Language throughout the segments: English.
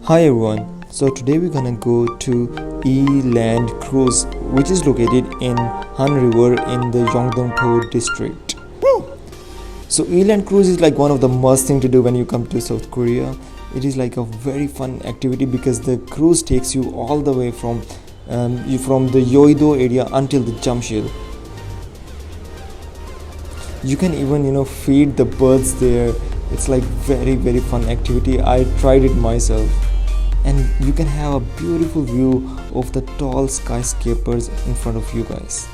Hi everyone, so today we're gonna go to Eland Cruise, which is located in Hanriver in the Yeongdeungpo-gu district. So Eland Cruise is like one of the must thing to do when you come to South Korea. It is like a very fun activity because the cruise takes you all the way from the Yeouido area until the Jamshid. You can even feed the birds there. It's like very fun activity. I tried it myself. And you can have a beautiful view of the tall skyscrapers in front of you guys.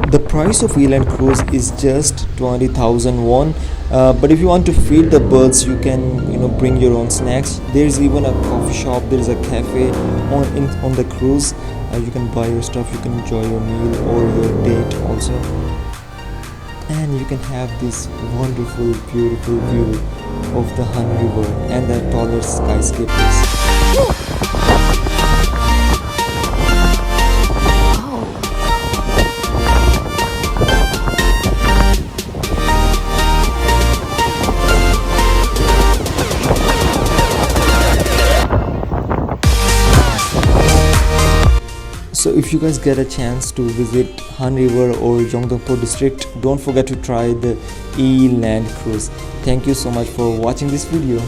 The price of Eland Cruise is just 20,000 won, but if you want to feed the birds, you can bring your own snacks. There's even a coffee shop, there's a cafe on the cruise. You can buy your stuff, you can enjoy your meal or your date also, and you can have this wonderful beautiful view of the Hanriver and the taller skyscrapers. So if you guys get a chance to visit Hanriver or Yeongdeungpo district, don't forget to try the Eland Cruise. Thank you so much for watching this video.